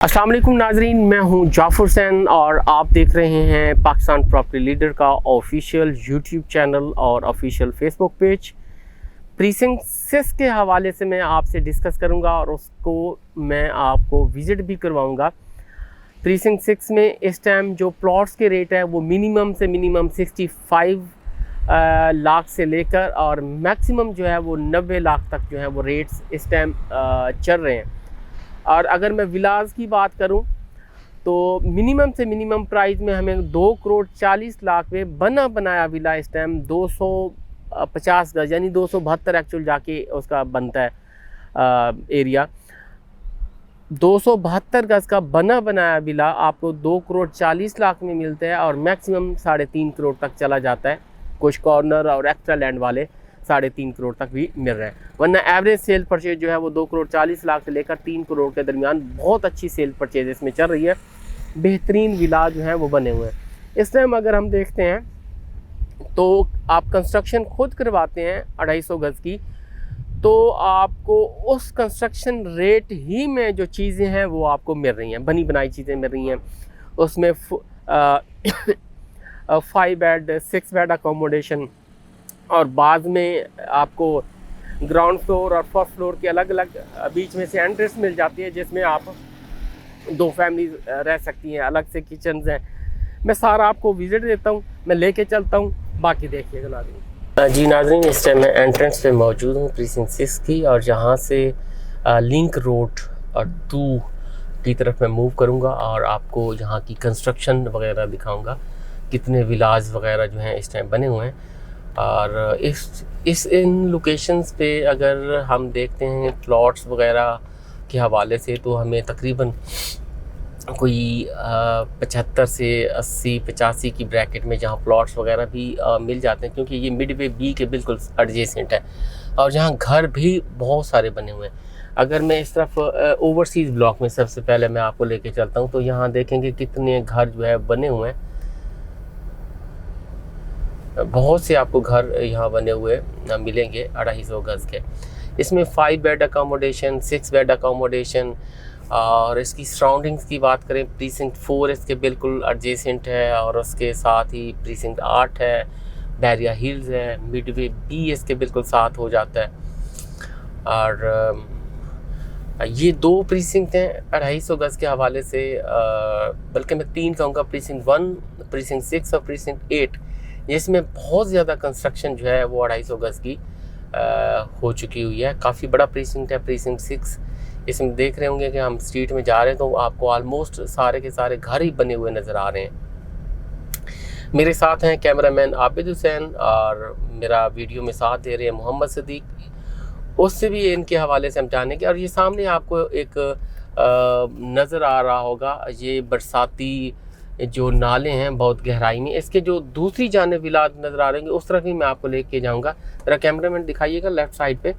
अस्सलाम वालेकुम नाजरीन, मैं हूं जाफर हुसैन और आप देख रहे हैं पाकिस्तान प्रॉपर्टी लीडर का ऑफिशियल यूट्यूब चैनल और ऑफिशियल फेसबुक पेज। प्रीसिंक्ट 6 के हवाले से मैं आपसे डिस्कस करूंगा और उसको मैं आपको विज़िट भी करवाऊंगा। प्रीसिंक्ट 6 में इस टाइम जो प्लॉट्स के रेट है वो मिनिमम से मिनिमम 65 लाख से लेकर और मैक्सिमम जो है वो 90 लाख तक जो है वो रेट्स इस टाइम चल रहे हैं। और अगर मैं विलास की बात करूं तो मिनिमम से मिनिमम प्राइस में हमें 2 करोड़ 40 लाख में बना बनाया विला इस टाइम 250 गज यानी 272 एक्चुअल जाके उसका बनता है एरिया। 272 गज का बना बनाया विला आपको 2 करोड़ 40 लाख में मिलता है और मैक्सिमम 3.5 करोड़ तक चला जाता है। कुछ कॉर्नर और एक्स्ट्रा लैंड वाले 3.5 करोड़ तक भी मिल रहे हैं, वरना एवरेज सेल परचेज जो है वो 2 करोड़ 40 लाख से लेकर 3 करोड़ के दरमियान बहुत अच्छी सेल परचेज इसमें चल रही है। बेहतरीन विला जो हैं वो बने हुए हैं। इस टाइम अगर हम देखते हैं तो आप कंस्ट्रक्शन खुद करवाते हैं 250 गज की तो आपको उस कंस्ट्रक्शन रेट ही में जो चीज़ें हैं वो आपको मिल रही हैं, बनी बनाई चीज़ें मिल रही हैं। उसमें 5 बेड 6 बेड अकोमोडेशन और बाद में आपको ग्राउंड फ्लोर और फर्स्ट फ्लोर के अलग अलग बीच में से एंट्रेंस मिल जाती है जिसमें आप 2 फैमिलीज रह सकती हैं, अलग से किचन्स हैं। मैं सारा आपको विज़िट देता हूँ, मैं लेके चलता हूँ, बाकी देखिएगा नाज़रीन। जी नाज़रीन, इस टाइम मैं एंट्रेंस पे मौजूद हूँ प्रीसिंक्ट 6 की और जहाँ से लिंक रोड और 2 की तरफ मैं मूव करूँगा और आपको यहाँ की कंस्ट्रक्शन वगैरह दिखाऊँगा, कितने विलाज वगैरह जो हैं इस टाइम बने हुए हैं। और इन लोकेशंस पे अगर हम देखते हैं प्लॉट्स वगैरह के हवाले से तो हमें तकरीबन कोई 75 से 80-85 की ब्रैकेट में जहाँ प्लॉट्स वगैरह भी मिल जाते हैं, क्योंकि ये मिडवे बी के बिल्कुल एडजेसेंट है और जहाँ घर भी बहुत सारे बने हुए हैं। अगर मैं इस तरफ ओवरसीज़ ब्लॉक में सबसे पहले मैं आपको लेके चलता हूँ तो यहाँ देखेंगे कितने घर जो है बने हुए हैं। बहुत से आपको घर यहाँ बने हुए मिलेंगे 250 गज के। इसमें 5 बेड अकोमोडेशन, 6 बेड अकोमोडेशन और इसकी सराउंडिंग्स की बात करें, प्रीसिंक्ट 4 इसके बिल्कुल एडजेसेंट है और उसके साथ ही प्रीसिंक्ट 8 है, बैरिया हिल्स है, मिडवे बी इसके बिल्कुल साथ हो जाता है। और ये 2 प्रीसिंक्ट हैं 250 गज के हवाले से, बल्कि मैं 3 कहूँगा, प्रीसिंक्ट 1, प्रीसिंक्ट 6 और प्रीसिंक्ट 8। इसमें बहुत ज़्यादा कंस्ट्रक्शन जो है वो 250 गज की हो चुकी हुई है। काफ़ी बड़ा प्रीसिंक्ट है प्रीसिंक्ट 6। इसमें देख रहे होंगे कि हम स्ट्रीट में जा रहे हैं तो आपको ऑलमोस्ट सारे के सारे घर ही बने हुए नज़र आ रहे हैं। मेरे साथ हैं कैमरामैन आबिद हुसैन और मेरा वीडियो में साथ दे रहे हैं मोहम्मद सदीक। उससे भी इनके हवाले से हम जानेंगे। और ये सामने आपको एक नज़र आ रहा होगा, ये बरसाती जो नाले हैं बहुत गहराई में, इसके जो दूसरी जानिब विला नज़र आ रहे हैं उस तरफ ही मैं आपको लेके जाऊंगा। ज़रा कैमरामैन दिखाइएगा लेफ़्ट साइड पे,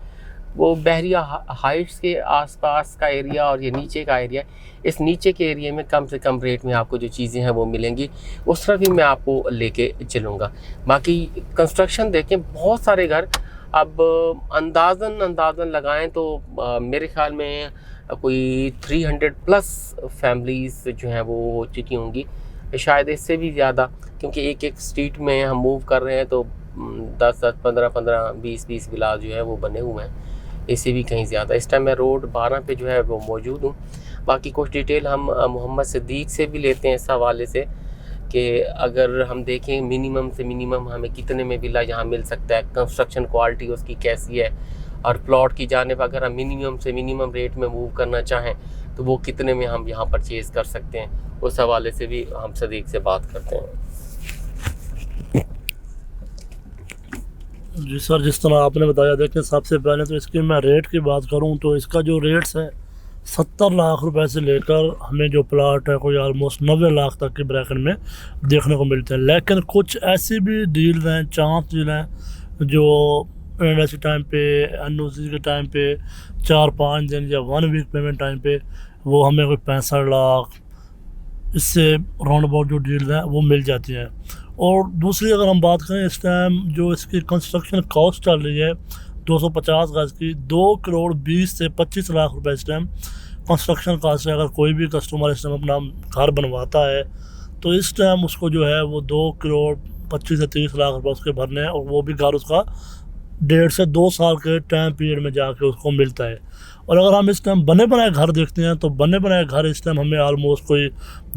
वो बहरिया हाइट्स के आसपास का एरिया और ये नीचे का एरिया। इस नीचे के एरिया में कम से कम रेट में आपको जो चीज़ें हैं वो मिलेंगी, उस तरफ ही मैं आपको लेके चलूँगा। बाकी कंस्ट्रक्शन देखें, बहुत सारे घर अब अंदाज़न लगाएँ तो मेरे ख्याल में कोई 300 प्लस फैमिलीज़ जो हैं वो हो चुकी होंगी, शायद इससे भी ज़्यादा, क्योंकि एक स्ट्रीट में हम मूव कर रहे हैं तो 10-10, 15-15, 20-20 विला जो है वो बने हुए हैं, इससे भी कहीं ज़्यादा। इस टाइम मैं रोड 12 पे जो है वो मौजूद हूँ। बाकी कुछ डिटेल हम मोहम्मद सदीक से भी लेते हैं इस हवाले से कि अगर हम देखें मिनिमम से मिनिमम हमें कितने में विला यहाँ मिल सकता है, कंस्ट्रक्शन क्वालिटी उसकी कैसी है, और प्लॉट की जानिब अगर हम मिनिमम से मिनिमम रेट में मूव करना चाहें तो वो कितने में हम यहाँ परचेज़ कर सकते हैं, उस हवाले से भी हम सदीक से बात करते हैं। जी सर, जिस तरह आपने बताया, देखिए सबसे पहले तो इसकी मैं रेट की बात करूं तो इसका जो रेट्स है 70 लाख रुपए से लेकर हमें जो प्लाट है कोई ऑलमोस्ट 90 लाख तक के ब्रैकेट में देखने को मिलते हैं। लेकिन कुछ ऐसी भी डील्स हैं, चांस डील हैं जो एनएससी टाइम पे, एनओसी के टाइम पे 4-5 दिन या 1 वीक पेमेंट टाइम पे वो हमें कोई 65 लाख इससे राउंड अबाउट जो डील्स हैं वो मिल जाती हैं। और दूसरी अगर हम बात करें, इस टाइम जो इसकी कंस्ट्रक्शन कॉस्ट चल रही है 250 गज की 2 करोड़ 20 से 25 लाख रुपए इस टाइम कंस्ट्रक्शन कास्ट है। अगर कोई भी कस्टमर इस टाइम अपना घर बनवाता है तो इस टाइम उसको जो है वो 2 करोड़ 25 से 30 लाख रुपए उसके भरने हैं, और वो भी घर उसका 1.5 से 2 साल के टाइम पीरियड में जाके उसको मिलता है। और अगर हम इस टाइम बने बनाए घर देखते हैं तो बने बनाए घर इस टाइम हमें ऑलमोस्ट कोई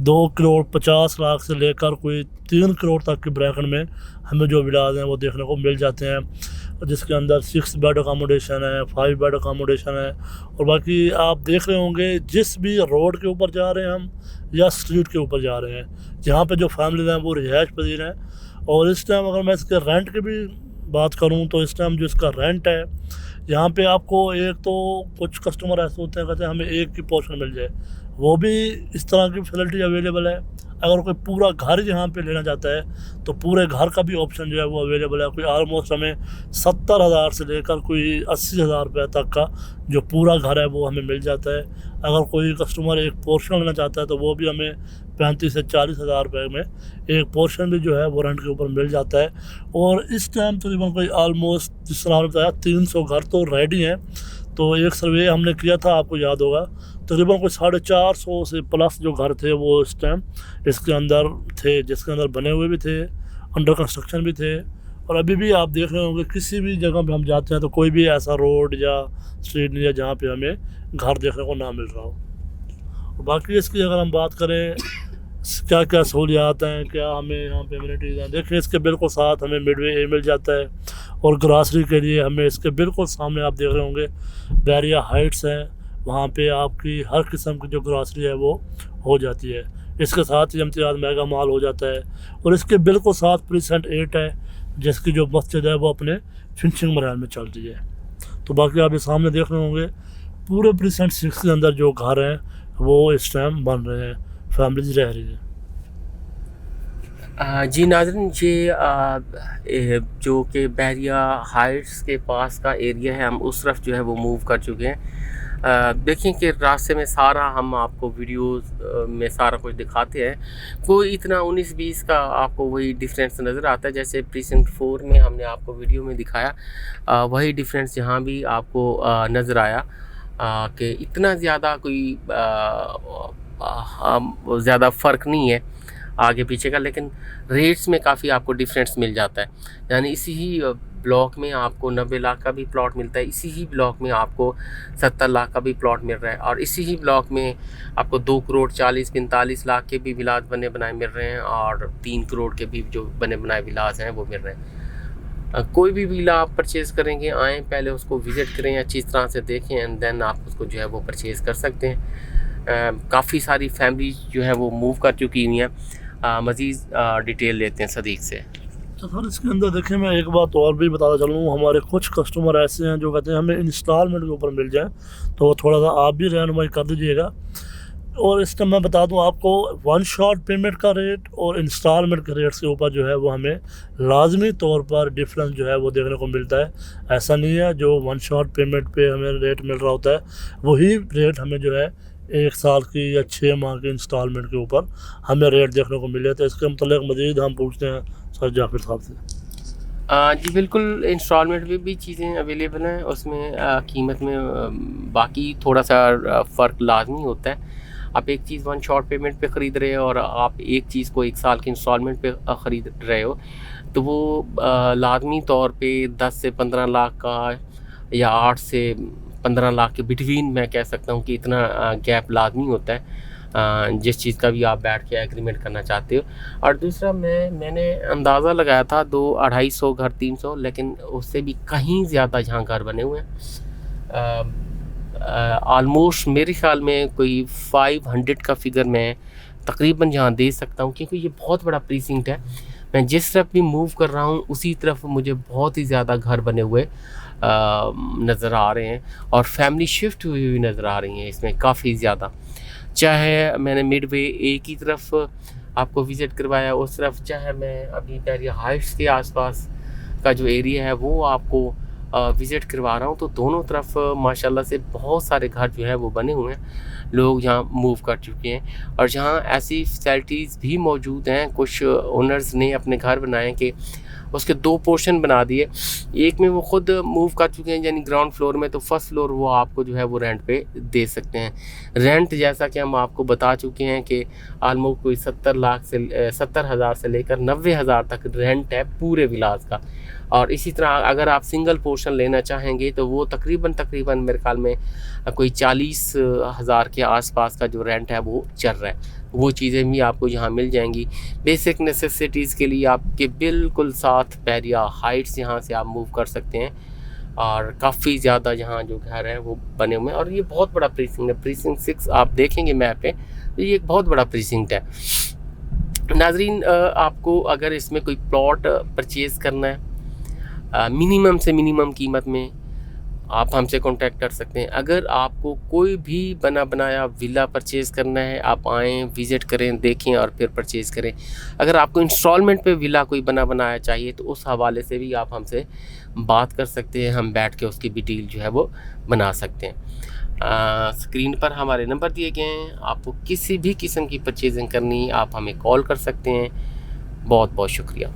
2 करोड़ 50 लाख से लेकर कोई 3 करोड़ तक के ब्रैकेट में हमें जो विलाज हैं वो देखने को मिल जाते हैं, जिसके अंदर 6 बेड अकोमोडेशन है, 5 बेड अकोमोडेशन है। और बाकी आप देख रहे होंगे जिस भी रोड के ऊपर जा रहे हैं हम या स्ट्रीट के ऊपर जा रहे हैं, जहाँ पे जो फैमिलीज हैं वो रिहाइश पजीर हैं। और इस टाइम अगर मैं इसके रेंट की भी बात करूं तो इस टाइम जो इसका रेंट है यहाँ पे आपको, एक तो कुछ कस्टमर ऐसे होते हैं कहते हैं हमें एक की पोर्शन मिल जाए, वो भी इस तरह की फैसिलिटी अवेलेबल है। अगर कोई पूरा घर यहाँ पे लेना चाहता है तो पूरे घर का भी ऑप्शन जो है वो अवेलेबल है। कोई ऑलमोस्ट हमें 70,000 से लेकर कोई 80,000 रुपये तक का जो पूरा घर है वो हमें मिल जाता है। अगर कोई कस्टमर एक पोर्शन लेना चाहता है तो वो भी हमें 35 से 40,000 रुपये में एक पोर्शन भी जो है वो रेंट के ऊपर मिल जाता है। और इस टाइम तकरीबन कोई ऑलमोस्ट जिस तरह बताया 300 घर तो रेडी हैं। तो एक सर्वे हमने किया था, आपको याद होगा, तकरीबन कोई 450 से प्लस जो घर थे वो इस टाइम इसके अंदर थे, जिसके अंदर बने हुए भी थे, अंडर कंस्ट्रक्शन भी थे। और अभी भी आप देख रहे होंगे किसी भी जगह पे हम जाते हैं तो कोई भी ऐसा रोड या स्ट्रीट नहीं है जहाँ पे हमें घर देखने को ना मिल रहा हो। और बाकी इसकी अगर हम बात करें क्या क्या सहूलियात हैं, क्या हमें यहाँ पे एमिनिटीज़ हैं, देखिए इसके बिल्कुल साथ हमें मिडवे ए मिल जाता है। और ग्रासरी के लिए हमें इसके बिल्कुल सामने आप देख रहे होंगे बैरिया हाइट्स हैं, वहाँ पे आपकी हर किस्म की जो ग्रासरी है वो हो जाती है। इसके साथ ही इम्तियाज़ मेगा मॉल हो जाता है। और इसके बिल्कुल साथ प्रीसेंट 8 है, जिसकी जो मस्जिद है वो अपने फिनिशिंग मराहल में चल रही है। तो बाकी आप ये सामने देख रहे होंगे पूरे प्रीसेंट 6 के अंदर जो घर हैं वो इस टाइम बन रहे हैं, फैमिलीज रह रही है। जी नाज़रीन, ये जो कि बैरिया हाइट्स के पास का एरिया है, हम उस तरफ जो है वो मूव कर चुके हैं। देखें कि रास्ते में सारा हम आपको वीडियोस में सारा कुछ दिखाते हैं, कोई इतना 19-20 का आपको वही डिफरेंस नज़र आता है जैसे प्रीसेंट 4 में हमने आपको वीडियो में दिखाया। वही डिफरेंस यहाँ भी आपको नज़र आया कि इतना ज़्यादा कोई ज़्यादा फ़र्क नहीं है आगे पीछे का, लेकिन रेट्स में काफ़ी आपको डिफरेंस मिल जाता है। यानी इसी ही ब्लॉक में आपको 90 लाख का भी प्लॉट मिलता है, इसी ही ब्लॉक में आपको 70 लाख का भी प्लॉट मिल रहा है, और इसी ही ब्लॉक में आपको 2 करोड़ 40-45 लाख के भी विलाज बने बनाए मिल रहे हैं, और 3 करोड़ के भी जो बने बनाए विलाज हैं वो मिल रहे हैं। कोई भी विला आप परचेज़ करेंगे, आएँ पहले उसको विज़िट करें, अच्छी तरह से देखें, एंड देन आप उसको जो है वो परचेज़ कर सकते हैं। काफ़ी सारी फैमिली जो है वो मूव कर चुकी हुई हैं। मज़ीद डिटेल लेते हैं सदीक से। तो सर इसके अंदर देखिए मैं एक बात और भी बताता चलूँ, हमारे कुछ कस्टमर ऐसे हैं जो कहते हैं हमें इंस्टॉलमेंट के ऊपर मिल जाए, तो थोड़ा सा आप भी रहनुमाई कर दीजिएगा। और इस टाइम मैं बता दूं आपको, 1 शॉट पेमेंट का रेट और इंस्टॉलमेंट के रेट्स के ऊपर जो है वो हमें लाजमी तौर पर डिफरेंस जो है वो देखने को मिलता है। ऐसा नहीं है जो 1 शॉट पेमेंट पे हमें रेट मिल रहा होता है वही रेट हमें जो है 1 साल की या 6 माह की इंस्टॉलमेंट के ऊपर हमें रेट देखने को मिले। तो इसके मतलब मज़ीद हम पूछते हैं सर जाफिर साहब से। जी बिल्कुल, इंस्टॉलमेंट में भी चीज़ें अवेलेबल हैं, उसमें कीमत में बाकी थोड़ा सा फ़र्क लाजमी होता है। आप एक चीज़ 1 शॉट पेमेंट पे ख़रीद रहे हो और आप एक चीज़ को 1 साल की इंस्टॉलमेंट पे ख़रीद रहे हो, तो वो लाजमी तौर पे 10 से 15 लाख का या 8 से 15 लाख के बिटवीन मैं कह सकता हूँ कि इतना गैप लाजमी होता है जिस चीज़ का भी आप बैठ के एग्रीमेंट करना चाहते हो। और दूसरा मैंने अंदाज़ा लगाया था 200-250 घर 300, लेकिन उससे भी कहीं ज़्यादा यहाँ घर बने हुए हैं। ऑलमोस्ट मेरे ख़्याल में कोई 500 का फिगर मैं तकरीबन यहाँ दे सकता हूँ, क्योंकि ये बहुत बड़ा प्रीसिंक्ट है। मैं जिस तरफ भी मूव कर रहा हूँ उसी तरफ मुझे बहुत ही ज़्यादा घर बने हुए नज़र आ रहे हैं, और फैमिली शिफ्ट हुई हुई नज़र आ रही हैं इसमें काफ़ी ज़्यादा। चाहे मैंने मिडवे ए की तरफ आपको विज़िट करवाया उस तरफ, चाहे मैं अभी बैरिया हाइट्स के आसपास का जो एरिया है वो आपको विज़िट करवा रहा हूँ, तो दोनों तरफ माशाल्लाह से बहुत सारे घर जो है वो बने हुए हैं। लोग यहाँ मूव कर चुके हैं। और जहाँ ऐसी फैसिलिटीज़ भी मौजूद हैं, कुछ ओनर्स ने अपने घर बनाए कि उसके 2 पोर्शन बना दिए। एक में वो ख़ुद मूव कर चुके हैं, यानी ग्राउंड फ्लोर में, तो फर्स्ट फ्लोर वो आपको जो है वो रेंट पे दे सकते हैं। रेंट जैसा कि हम आपको बता चुके हैं कि ऑलमोस्ट कोई 70,000 से लेकर 90,000 तक रेंट है पूरे विलास का। और इसी तरह अगर आप सिंगल पोर्शन लेना चाहेंगे तो वो तकरीबन मेरे ख्याल में कोई 40,000 के आसपास का जो रेंट है वो चल रहा है। वो चीज़ें भी आपको यहाँ मिल जाएंगी। बेसिक नेसेसिटीज़ के लिए आपके बिल्कुल साथ बैरिया हाइट्स यहाँ से आप मूव कर सकते हैं। और काफ़ी ज़्यादा यहाँ जो घर है वो बने हुए हैं। और ये बहुत बड़ा प्रीसिंक्ट है, प्रीसिंक्ट 6 आप देखेंगे मैप पे तो ये एक बहुत बड़ा प्रीसिंक्ट है। नाजरीन, आपको अगर इसमें कोई प्लॉट परचेज़ करना है मिनिमम से मिनिमम कीमत में, आप हमसे कांटेक्ट कर सकते हैं। अगर आपको कोई भी बना बनाया विला परचेज़ करना है, आप आएँ, विज़िट करें, देखें और फिर परचेज़ करें। अगर आपको इंस्टॉलमेंट पे विला कोई बना बनाया चाहिए तो उस हवाले से भी आप हमसे बात कर सकते हैं, हम बैठ के उसकी भी डील जो है वो बना सकते हैं। स्क्रीन पर हमारे नंबर दिए गए हैं, आपको किसी भी किस्म की परचेजिंग करनी आप हमें कॉल कर सकते हैं। बहुत बहुत शुक्रिया।